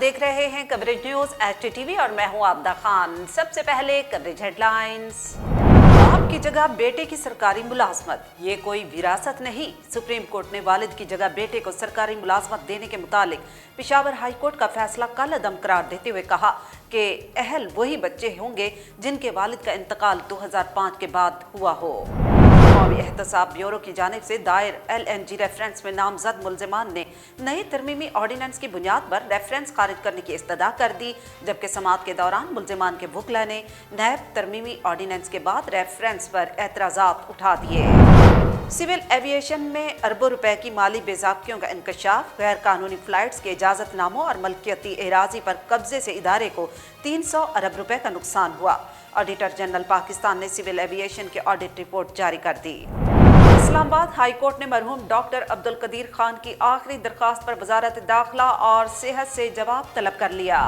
देख रहे हैं कवरेज न्यूज HTTV और मैं हूं आबदा खान। सबसे पहले कवरेज हेडलाइंस। बाप की जगह बेटे की सरकारी मुलाजमत, ये कोई विरासत नहीं। सुप्रीम कोर्ट ने वालिद की जगह बेटे को सरकारी मुलाजमत देने के मुतालिक पेशावर हाई कोर्ट का फैसला कलअदम करार देते हुए कहा कि अहल वही बच्चे होंगे जिनके वालिद का इंतकाल 2005 के बाद हुआ हो। कौमी एहतसाब ब्यूरो की जानिब से दायर LNG रेफरेंस में नामजद मुल्जिमान ने नई तरमीमी ऑर्डिनेंस की बुनियाद पर रेफरेंस खारिज करने की इस्तदा कर दी, जबकि समाअत के दौरान मुल्जिमान के वकला ने नैब तरमीमी ऑर्डिनेंस के बाद रेफरेंस पर एतराज़ात उठा दिए। सिविल एविएशन में अरबों रुपए की माली बेज़ाब्तियों का इंकशाफ, गैर कानूनी फ्लाइट्स के इजाज़तनामों और मलकियती एराजी पर कब्जे से इदारे को 300 अरब रुपए का नुकसान हुआ। ऑडिटर जनरल पाकिस्तान ने सिविल एविएशन की ऑडिट रिपोर्ट जारी कर दी। इस्लामाबाद हाई कोर्ट ने मरहूम डॉक्टर अब्दुल कदीर खान की आखिरी दरखास्त पर वजारत दाखिला और सेहत से जवाब तलब कर लिया।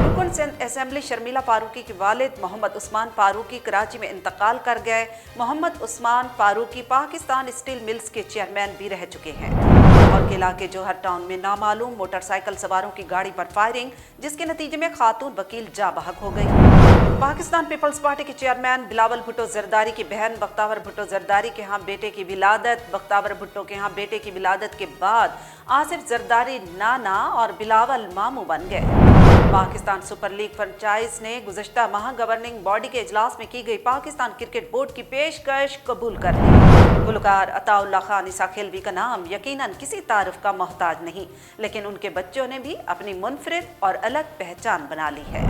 रुकन सिंध असेंबली शर्मिला फारूकी के वालिद मोहम्मद उस्मान फारूकी कराची में इंतकाल कर गए। मोहम्मद उस्मान फारूकी पाकिस्तान स्टील मिल्स के चेयरमैन भी रह चुके हैं। लाहौर के इलाके जोहर टाउन में नामालूम मोटरसाइकिल सवारों की गाड़ी पर फायरिंग, जिसके नतीजे में खातून वकील जा बहक हो गई। पाकिस्तान पीपल्स पार्टी के चेयरमैन बिलावल भुट्टो जरदारी की बहन बख्तावर भुट्टो जरदारी के यहाँ बेटे की विलादत। बख्तावर भुट्टो के यहाँ बेटे की विलादत के बाद आसिफ जरदारी नाना और बिलावल मामू बन गए। पाकिस्तान सुपर लीग फ्रेंचाइज ने गुज़श्ता माह गवर्निंग बॉडी के इजलास में की गई पाकिस्तान क्रिकेट बोर्ड की पेशकश कबूल कर ली। गुलकार अताउल्ला खान इसा खिलवी का नाम यकीनन किसी तारुफ का मोहताज नहीं, लेकिन उनके बच्चों ने भी अपनी मुनफरिद और अलग पहचान बना ली है।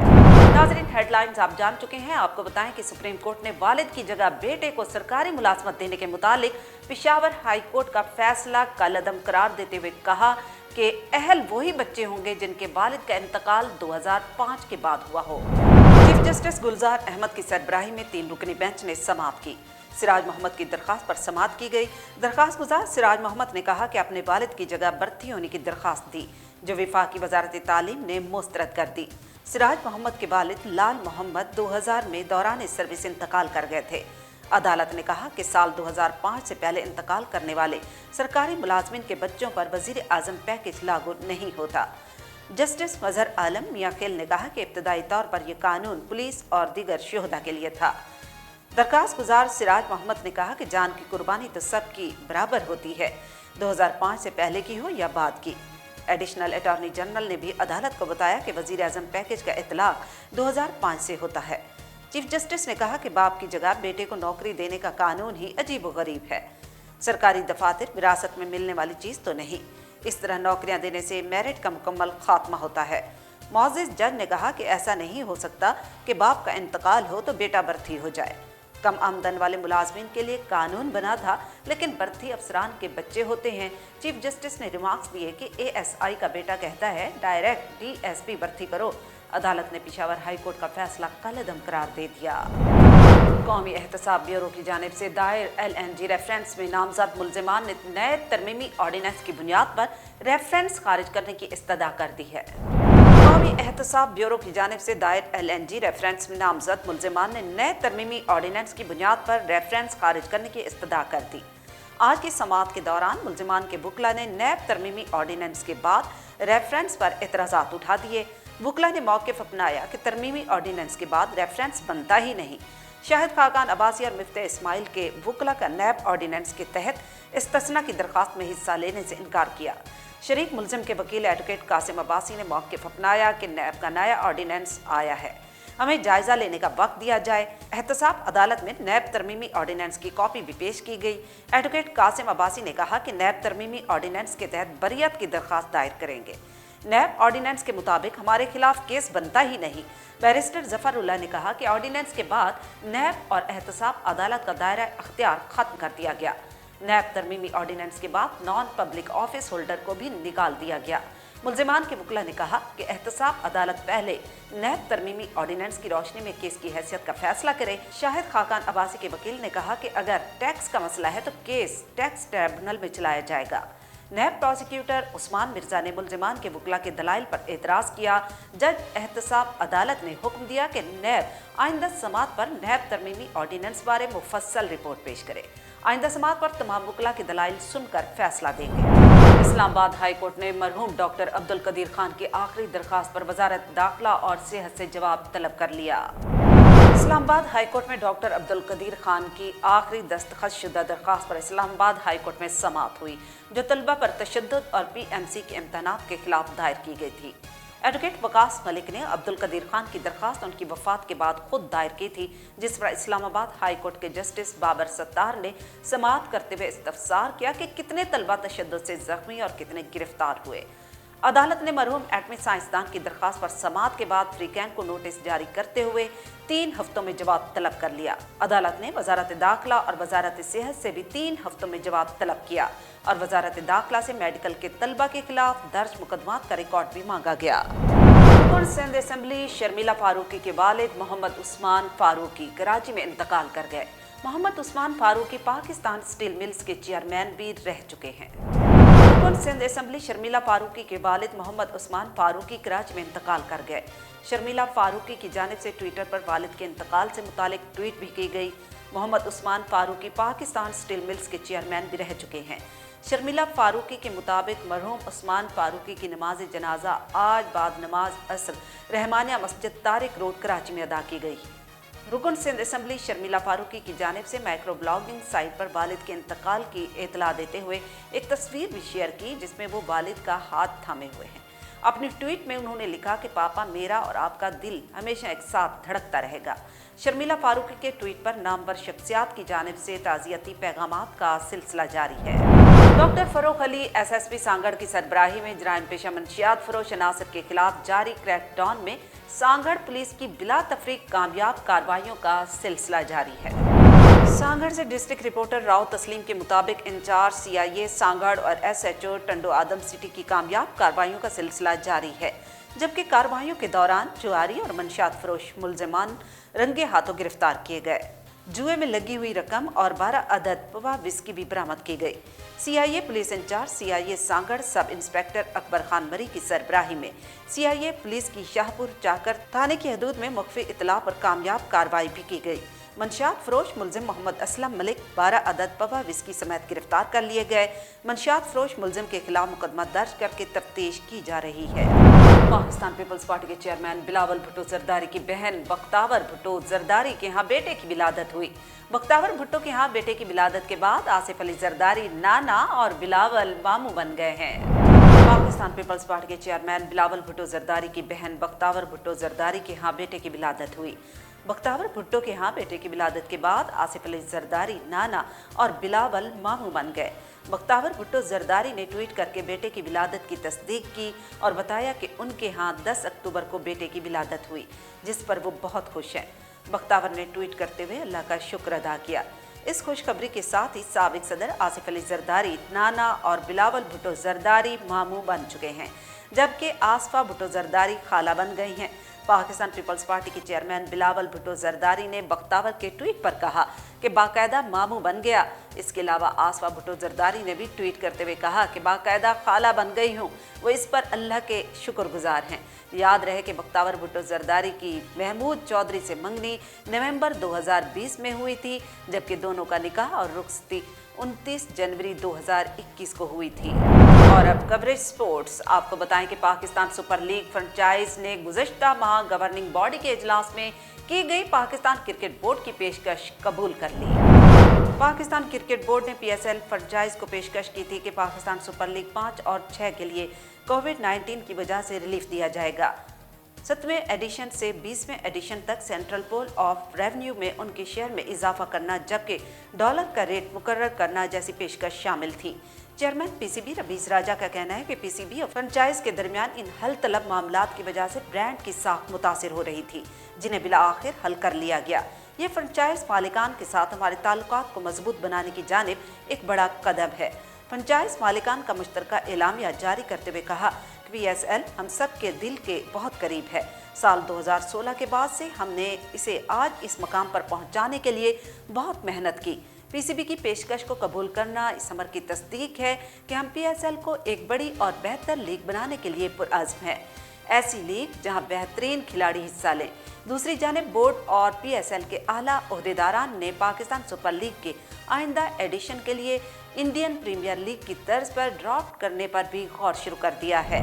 नाज़रीन, हेडलाइंस आप जान चुके हैं। आपको बताएं कि सुप्रीम कोर्ट ने वालिद की जगह बेटे को सरकारी मुलाजमत देने के मुतालिक पेशावर हाई कोर्ट का फैसला कलअदम करार देते हुए कहा कि अहल वही बच्चे होंगे जिनके वालिद का इंतकाल 2005 के बाद हुआ हो। चीफ जस्टिस गुलजार अहमद की सरबराही में 3 रुकनी बेंच ने समाअत की। सिराज मोहम्मद की दरखास्त पर समाअत की गई। दरखास्त गुजार सिराज मोहम्मद ने कहा कि अपने वालिद की जगह भर्ती होने की दरखास्त दी, जो वफाकी वजारत तालीम ने मुस्तरद कर दी। सिराज मोहम्मद के वालिद लाल मोहम्मद 2000 में दौरान सर्विस इंतकाल कर गए थे। अदालत ने कहा कि साल 2005 से पहले इंतकाल करने वाले सरकारी मुलाजमिन के बच्चों पर वजीर आजम पैकेज लागू नहीं होता। जस्टिस मजहर आलम मियां खेल ने कहा कि इब्तदाई तौर पर यह कानून पुलिस और दीगर शोहदा के लिए था। दरखास्त गुजार सिराज मोहम्मद ने कहा कि जान की कुर्बानी तो सबकी बराबर होती है, 2005 से पहले की हो या बाद की। एडिशनल अटॉर्नी जनरल ने भी अदालत को बताया कि वजीर आजम पैकेज का इतलाक 2005 से होता है। चीफ जस्टिस ने कहा कि बाप की जगह बेटे को नौकरी देने का कानून ही अजीब व गरीब है। सरकारी दफातर विरासत में मिलने वाली चीज़ तो नहीं। इस तरह नौकरियां देने से मेरिट का मुकम्मल खात्मा होता है। मुअज़्ज़िज़ जज ने कहा कि ऐसा नहीं हो सकता कि बाप का इंतकाल हो तो बेटा भर्ती हो जाए। कम आमदन वाले मुलाजमीन के लिए कानून बना था, लेकिन भर्ती अफसरान के बच्चे होते हैं। चीफ जस्टिस ने रिमार्क्स दिए कि ASI का बेटा कहता है डायरेक्ट DSP भर्ती करो। अदालत ने पेशावर हाई कोर्ट का फैसला कलअदम करार दे दिया। कौमी एहतसाब ब्यूरो की जानिब से दायर LNG रेफरेंस में नामजद मुल्जिमान ने नए तरमीमी ऑर्डिनेंस की बुनियाद पर रेफरेंस खारिज करने की इस्तदा कर दी है। कौमी एहतसाब ब्यूरो की जानिब से दायर LNG रेफरेंस में नामजद मुल्जिमान ने नए तरमीमी ऑर्डिनेंस की बुनियाद पर रेफरेंस खारिज करने की इस्तदा कर दी। आज की समाअत के दौरान मुल्जिमान के वकला ने नैब तरमीमी ऑर्डिनेंस के बाद रेफरेंस पर एतराज़ात उठा दिए। वकला ने मौक़िफ़ अपनाया कि तरमीमी ऑर्डिनेंस के बाद रेफरेंस बनता ही नहीं। शाहिद खाकान अब्बासी और मिफ्ते इस्माइल के वकला का नैब ऑर्डिनेंस के तहत इस्तस्ना की दरख्वास्त में हिस्सा लेने से इनकार किया। शरीक मुल्जिम के वकील एडवोकेट कासिम अब्बासी ने मौक़िफ़ अपनाया कि नैब का नया ऑर्डिनेंस आया है, हमें जायज़ा लेने का वक्त दिया जाए। एहतसाब अदालत में नैब तरमीमी ऑर्डिनेंस की कॉपी भी पेश की गई। एडवोकेट कासिम अब्बासी ने कहा कि नैब तरमीमी ऑर्डिनेंस के तहत बरियत की दरख्वास्त दायर करेंगे। नैब ऑर्डिनेंस के मुताबिक हमारे खिलाफ केस बनता ही नहीं। बैरिस्टर जफरुल्लाह ने कहा कि ऑर्डिनेंस के बाद नैब और एहतसाब अदालत का दायरा अख्तियार खत्म कर दिया गया। नैब तरमीमी ऑर्डिनेंस के बाद नॉन पब्लिक ऑफिस होल्डर को भी निकाल दिया गया। मुल्जिमान के वकला ने कहा कि एहतसाब अदालत पहले नैब तरमीमी ऑर्डिनेंस की रोशनी में केस की हैसियत का फैसला करे। शाहिद खाकान अब्बासी के वकील ने कहा कि अगर टैक्स का मसला है तो केस टैक्स ट्रिब्यूनल में चलाया जाएगा। नैब प्रोसिक्यूटर उस्मान मिर्जा ने मुल्जिमान के वकला के दलाइल पर एतराज़ किया। जज एहतसाब अदालत ने हुक्म दिया कि नैब आइंदा समाअत पर नैब तरमीमी ऑर्डिनेंस बारे मुफस्सल रिपोर्ट पेश करे। आइंदा समाअत पर तमाम वकला के दलाइल सुनकर फैसला देंगे। इस्लामाबाद हाई कोर्ट ने मरहूम डॉक्टर अब्दुल कदीर खान की आखिरी दरखास्त पर वजारत दाखिला और सेहत से जवाब तलब कर लिया। इस्लामाबाद हाई कोर्ट में डॉक्टर अब्दुल कदीर खान की आखिरी दस्तखत शुदा दरखास्त पर इस्लामाबाद हाई कोर्ट में समाअत हुई, जो तलबा पर तशद्दुद और PMC के इम्तहानात के खिलाफ दायर की गई थी। एडवोकेट वकास मलिक ने अब्दुल कदीर खान की दरखास्त उनकी वफात के बाद खुद दायर की थी, जिस पर इस्लामाबाद हाई कोर्ट के जस्टिस बाबर सत्तार ने समाअत करते हुए इस्तफसार किया कि कितने तलबा तशद्दुद से जख्मी और कितने गिरफ्तार हुए। अदालत ने मरहूम एटमी साइंसदान की दरखास्त पर समाअत के बाद फ्रीकैन को नोटिस जारी करते हुए 3 हफ्तों में जवाब तलब कर लिया। अदालत ने वजारत दाखिला और वजारत सेहत से भी 3 हफ्तों में जवाब तलब किया और वजारत दाखिला से मेडिकल के तलबा के खिलाफ दर्ज मुकदमात का रिकॉर्ड भी मांगा गया। रुकन सिंध असेंबली शर्मिला फारूकी के वालिद मोहम्मद उस्मान फारूकी कराची में इंतकाल कर गए। मोहम्मद उस्मान फारूकी पाकिस्तान स्टील मिल्स के चेयरमैन भी रह चुके हैं। रुकन सिंध असेंबली शर्मिला फारूकी के वालिद मोहम्मद उस्मान फारूकी कराची में इंतकाल कर गए। शर्मिला फारूकी की जानिब से ट्विटर पर वालिद के इंतकाल से मुतालिक ट्वीट भी की गई। मोहम्मद उस्मान फारूकी पाकिस्तान स्टील मिल्स के चेयरमैन भी रह चुके हैं। शर्मिला फारूकी के मुताबिक मरहूम उस्मान फारूकी की नमाज जनाजा आज बाद नमाज असर रहमानिया मस्जिद तारिक रोड कराची में अदा की गई। रुकन सिंध असेंबली शर्मिला फारूकी की जानिब से माइक्रो ब्लॉगिंग साइट पर वालिद के इंतकाल की इतला देते हुए एक तस्वीर भी शेयर की, जिसमें वो वालिद का हाथ थामे हुए हैं। अपनी ट्वीट में उन्होंने लिखा कि पापा, मेरा और आपका दिल हमेशा एक साथ धड़कता रहेगा। शर्मिला फारूकी के ट्वीट पर नामवर शख्सियात की जानिब से ताज़ियती पैगामात का सिलसिला जारी है। डॉक्टर फरोख अली SSP सांगड़ की सरबराही में जराइम पेशा मंशियात फरोश अनासर के खिलाफ जारी क्रैकडाउन में सांगड़ पुलिस की बिला तफरीक कामयाब कार्रवाइयों का सिलसिला जारी है। सांगड़ से डिस्ट्रिक्ट रिपोर्टर राव तस्लीम के मुताबिक इंचार्ज CIA सांगड़ और SHO टंडो आदम सिटी की कामयाब कार्रवाइयों का सिलसिला जारी है, जबकि कार्रवाइयों के दौरान जुआरी और मंशियात फरोश मुलजमान रंगे हाथों गिरफ्तार किए गए। जुए में लगी हुई रकम और 12 अदद पवा विस्की भी बरामद की गई। CIA police incharge CIA Sanghar sub inspector Akbar Khan मरी की सरबराही में CIA पुलिस की शाहपुर चाकर थाने की हदूद में मुख्फी इतला पर कामयाब कार्रवाई भी की गई। मंशियात फरोश मुलजिम मोहम्मद असलम मलिक 12 अदद पवा विस्की समेत गिरफ्तार कर लिए गए। मंशियात फरोश मुलजिम के खिलाफ मुकदमा दर्ज करके तफ्तीश की जा रही है। पाकिस्तान पीपल्स पार्टी के चेयरमैन बिलावल भुट्टो जरदारी की बहन बख्तावर भुट्टो जरदारी के यहाँ बेटे की विलादत हुई। बख्तावर भुट्टो के यहाँ बेटे की विलादत के बाद आसिफ अली जरदारी नाना और बिलावल मामू बन गए हैं। पाकिस्तान पीपल्स पार्टी के चेयरमैन बिलावल भुट्टो जरदारी की बहन बख्तावर भुट्टो जरदारी के यहाँ बेटे की विलादत हुई। बख्तावर भुट्टो के यहाँ बेटे की विलादत के बाद आसिफ अली जरदारी नाना और बिलावल मामू बन गए। बख्तावर भुट्टो जरदारी ने ट्वीट करके बेटे की विलादत की तस्दीक की और बताया कि उनके यहाँ 10 अक्टूबर को बेटे की विलादत हुई, जिस पर वो बहुत खुश हैं। बख्तावर ने ट्वीट करते हुए अल्लाह का शुक्र अदा किया। इस खुशखबरी के साथ ही साबिक सदर आसिफ अली जरदारी नाना और बिलावल भुट्टो जरदारी मामू बन चुके हैं, जबकि आसफा भुट्टो जरदारी खाला बन गई हैं। पाकिस्तान पीपल्स पार्टी के चेयरमैन बिलावल भुट्टो जरदारी ने बख्तावर के ट्वीट पर कहा कि बाकायदा मामू बन गया। इसके अलावा आसफा भुट्टो जरदारी ने भी ट्वीट करते हुए कहा कि बाकायदा खाला बन गई हूँ, वो इस पर अल्लाह के शुक्रगुजार हैं। याद रहे कि बख्तावर भुट्टो जरदारी की महमूद चौधरी से मंगनी नवंबर 2020 में हुई थी, जबकि दोनों का निकाह और रुखसती 29 जनवरी 2021 को हुई थी। और अब कवरेज स्पोर्ट्स। आपको बताएं कि पाकिस्तान सुपर लीग फ्रेंचाइज ने गुज़श्ता माह गवर्निंग बॉडी के इजलास में की गई पाकिस्तान क्रिकेट बोर्ड की पेशकश कबूल कर ली। पाकिस्तान क्रिकेट बोर्ड ने PSL फ्रेंचाइज को पेशकश की थी कि पाकिस्तान सुपर लीग 5 और 6 के लिए कोविड-19 की वजह से रिलीफ दिया जाएगा। 7वें एडिशन से 20वें एडिशन तक सेंट्रल पोल ऑफ रेवेन्यू में उनके शेयर में इजाफा करना, जबकि डॉलर का रेट मुकर्रर करना जैसी पेशकश शामिल थी। चेयरमैन PCB रबीज राजा का कहना है कि PCB और फ्रेंचाइज के दरमियान इन हल तलब मामलात की वजह से ब्रांड की साख मुतासिर हो रही थी, जिन्हें बिला आखिर हल कर लिया गया। ये फ्रेंचाइज मालिकान के साथ हमारे ताल्लुकात को मजबूत बनाने की जानिब एक बड़ा कदम है। फ्रेंचाइज मालिकान का मुश्तरका एलामिया जारी करते हुए कहा कि PSL हम सब के दिल के बहुत करीब है। साल 2016 के बाद से हमने इसे आज इस मकाम पर पहुंचाने के लिए बहुत मेहनत की। PCB की पेशकश को कबूल करना इस अमर की तस्दीक है कि हम PSL को एक बड़ी और बेहतर लीग बनाने के लिए पुरअज़्म है। ऐसी लीग जहां बेहतरीन खिलाड़ी हिस्सा लें। दूसरी जानिब बोर्ड और PSL के आला ओहदेदारान ने पाकिस्तान सुपर लीग के आइंदा एडिशन के लिए इंडियन प्रीमियर लीग की तर्ज पर ड्राफ्ट करने पर भी गौर शुरू कर दिया है।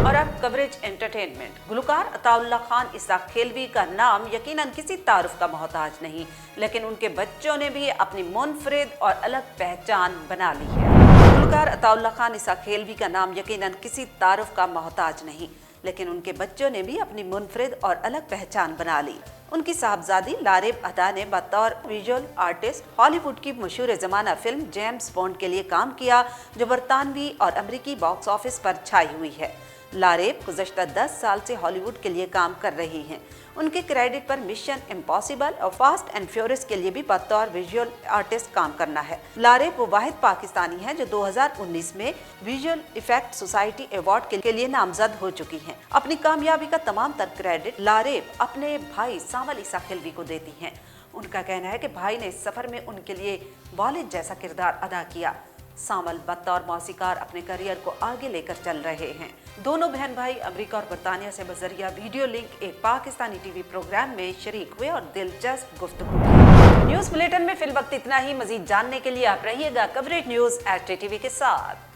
और अब कवरेज एंटरटेनमेंट। गुलकार अताउल्ला खान इसाक खेलवी का नाम यकीनन किसी तारुफ का मोहताज नहीं, लेकिन उनके बच्चों ने भी अपनी मुनफरिद और अलग पहचान बना ली है। गुलकार अताउल्ला खान इसाक खेलवी का नाम यकीनन किसी तारुफ का मोहताज नहीं, लेकिन उनके बच्चों ने भी अपनी मुनफरिद और अलग पहचान बना ली। उनकी साहबजादी लारेब अदा ने बतौर विजुअल आर्टिस्ट हॉलीवुड की मशहूर ज़माना फिल्म जेम्स बॉन्ड के लिए काम किया, जो बरतानवी और अमरीकी बॉक्स ऑफिस पर छाई हुई है। लारेब गुज़श्ता 10 साल से हॉलीवुड के लिए काम कर रही हैं। उनके क्रेडिट पर मिशन इम्पॉसिबल और फास्ट एंड फ्यूरियस के लिए भी बतौर विजुअल आर्टिस्ट काम करना है। लारेब वो वाहिद पाकिस्तानी है जो 2019 में विजुअल इफेक्ट सोसाइटी अवार्ड के लिए नामजद हो चुकी हैं। अपनी कामयाबी का तमाम तर क्रेडिट लारेब अपने भाई सामल इसाक खेलवी को देती हैं। उनका कहना है कि भाई ने इस सफर में उनके लिए वालिद जैसा किरदार अदा किया। सामल बतौर मौसीकार अपने करियर को आगे लेकर चल रहे हैं। दोनों बहन भाई अमेरिका और बरतानिया से बजरिया वीडियो लिंक एक पाकिस्तानी टीवी प्रोग्राम में शरीक हुए और दिलचस्प गुफ्तगू की। न्यूज़ बुलेटिन में फिल वक्त इतना ही। मजीद जानने के लिए आप रहिएगा कवरेज न्यूज़ @ttv के साथ।